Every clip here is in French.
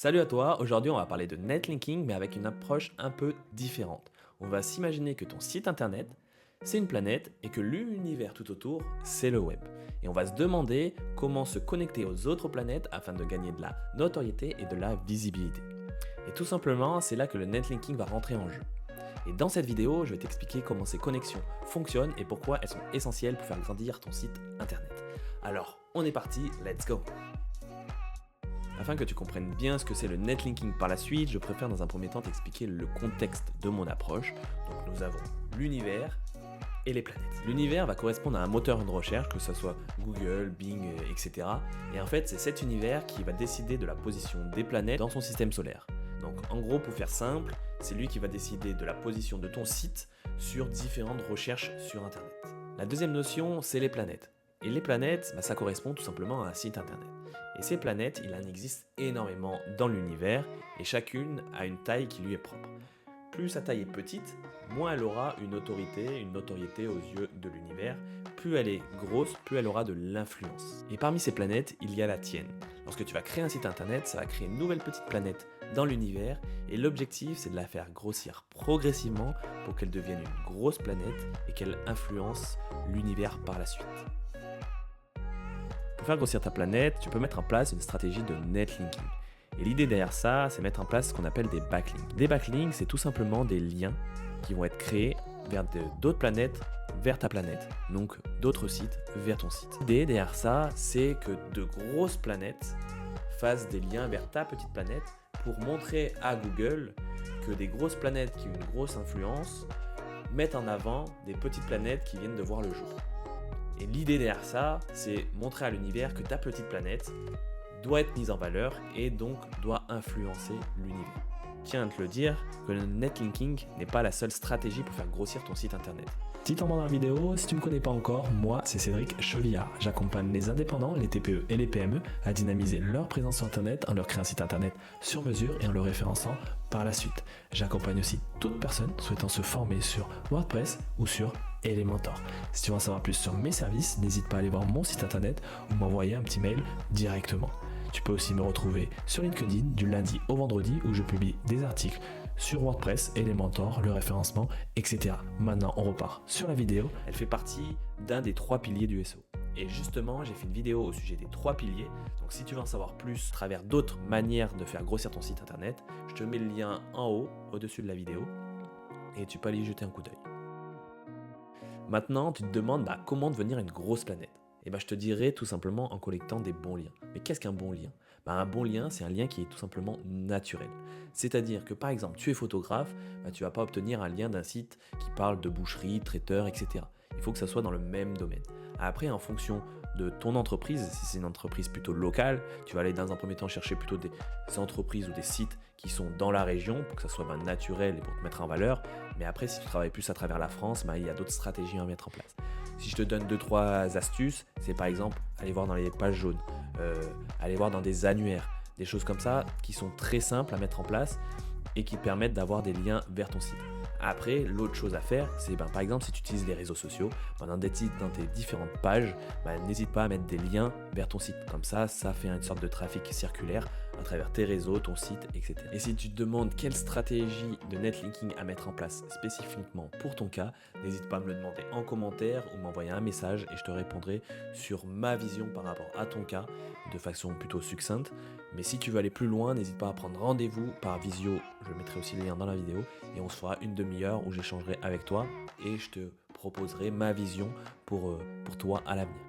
Salut à toi, aujourd'hui on va parler de netlinking mais avec une approche un peu différente. On va s'imaginer que ton site internet, c'est une planète et que l'univers tout autour, c'est le web. Et on va se demander comment se connecter aux autres planètes afin de gagner de la notoriété et de la visibilité. Et tout simplement, c'est là que le netlinking va rentrer en jeu. Et dans cette vidéo, je vais t'expliquer comment ces connexions fonctionnent et pourquoi elles sont essentielles pour faire grandir ton site internet. Alors, on est parti, let's go! Afin que tu comprennes bien ce que c'est le netlinking par la suite, je préfère dans un premier temps t'expliquer le contexte de mon approche. Donc nous avons l'univers et les planètes. L'univers va correspondre à un moteur de recherche, que ce soit Google, Bing, etc. Et en fait, c'est cet univers qui va décider de la position des planètes dans son système solaire. Donc en gros, pour faire simple, c'est lui qui va décider de la position de ton site sur différentes recherches sur Internet. La deuxième notion, c'est les planètes. Et les planètes, ça correspond tout simplement à un site internet. Et ces planètes, il en existe énormément dans l'univers et chacune a une taille qui lui est propre. Plus sa taille est petite, moins elle aura une notoriété aux yeux de l'univers. Plus elle est grosse, plus elle aura de l'influence. Et parmi ces planètes, il y a la tienne. Lorsque tu vas créer un site internet, ça va créer une nouvelle petite planète dans l'univers et l'objectif, c'est de la faire grossir progressivement pour qu'elle devienne une grosse planète et qu'elle influence l'univers par la suite. Pour faire grossir ta planète, tu peux mettre en place une stratégie de netlinking. Et l'idée derrière ça, c'est mettre en place ce qu'on appelle des backlinks. Des backlinks, c'est tout simplement des liens qui vont être créés vers d'autres planètes vers ta planète, donc d'autres sites vers ton site. L'idée derrière ça, c'est que de grosses planètes fassent des liens vers ta petite planète pour montrer à Google que des grosses planètes qui ont une grosse influence mettent en avant des petites planètes qui viennent de voir le jour. Et l'idée derrière ça, c'est montrer à l'univers que ta petite planète doit être mise en valeur et donc doit influencer l'univers. Tiens à te le dire que le netlinking n'est pas la seule stratégie pour faire grossir ton site internet. Petit temps dans la vidéo, si tu ne me connais pas encore, moi c'est Cédric Chevillard. J'accompagne les indépendants, les TPE et les PME à dynamiser leur présence sur internet en leur créant un site internet sur mesure et en le référençant par la suite. J'accompagne aussi toute personne souhaitant se former sur WordPress ou sur Elementor. Si tu veux en savoir plus sur mes services, n'hésite pas à aller voir mon site internet ou m'envoyer un petit mail directement. Tu peux aussi me retrouver sur LinkedIn du lundi au vendredi où je publie des articles sur WordPress, Elementor, le référencement, etc. Maintenant, on repart sur la vidéo. Elle fait partie d'un des 3 piliers du SEO. Et justement, j'ai fait une vidéo au sujet des 3 piliers. Donc si tu veux en savoir plus à travers d'autres manières de faire grossir ton site internet, je te mets le lien en haut, au-dessus de la vidéo, et tu peux aller y jeter un coup d'œil. Maintenant, tu te demandes comment devenir une grosse planète. Et je te dirais tout simplement en collectant des bons liens. Mais qu'est-ce qu'un bon lien? Un bon lien, c'est un lien qui est tout simplement naturel. C'est-à-dire que par exemple, tu es photographe, tu ne vas pas obtenir un lien d'un site qui parle de boucherie, traiteur, etc. Il faut que ça soit dans le même domaine. Après, en fonction de ton entreprise, si c'est une entreprise plutôt locale, tu vas aller dans un premier temps chercher plutôt des entreprises ou des sites qui sont dans la région pour que ça soit naturel et pour te mettre en valeur. Mais après, si tu travailles plus à travers la France, il y a d'autres stratégies à mettre en place. Si je te donne 2-3 astuces, c'est par exemple aller voir dans les pages jaunes, aller voir dans des annuaires, des choses comme ça qui sont très simples à mettre en place et qui permettent d'avoir des liens vers ton site. Après, l'autre chose à faire, c'est par exemple si tu utilises les réseaux sociaux, dans tes différentes pages, n'hésite pas à mettre des liens vers ton site. Comme ça fait une sorte de trafic circulaire à travers tes réseaux, ton site, etc. Et si tu te demandes quelle stratégie de netlinking à mettre en place spécifiquement pour ton cas, n'hésite pas à me le demander en commentaire ou m'envoyer un message et je te répondrai sur ma vision par rapport à ton cas de façon plutôt succincte. Mais si tu veux aller plus loin, n'hésite pas à prendre rendez-vous par visio, je mettrai aussi le lien dans la vidéo et on se fera une demi-heure où j'échangerai avec toi et je te proposerai ma vision pour toi à l'avenir.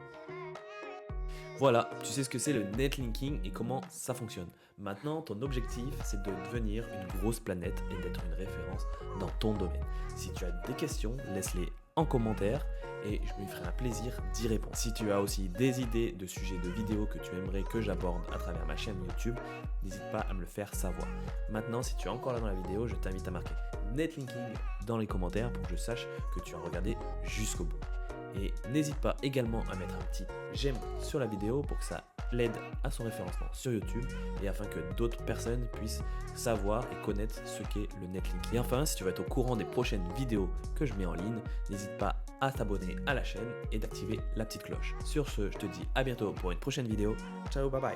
Voilà, tu sais ce que c'est le netlinking et comment ça fonctionne. Maintenant, ton objectif, c'est de devenir une grosse planète et d'être une référence dans ton domaine. Si tu as des questions, laisse-les en commentaire et je me ferai un plaisir d'y répondre. Si tu as aussi des idées de sujets de vidéos que tu aimerais que j'aborde à travers ma chaîne YouTube, n'hésite pas à me le faire savoir. Maintenant, si tu es encore là dans la vidéo, je t'invite à marquer netlinking dans les commentaires pour que je sache que tu as regardé jusqu'au bout. Et n'hésite pas également à mettre un petit j'aime sur la vidéo pour que ça l'aide à son référencement sur YouTube et afin que d'autres personnes puissent savoir et connaître ce qu'est le netlinking. Et enfin, si tu veux être au courant des prochaines vidéos que je mets en ligne, n'hésite pas à t'abonner à la chaîne et d'activer la petite cloche. Sur ce, je te dis à bientôt pour une prochaine vidéo. Ciao, bye bye.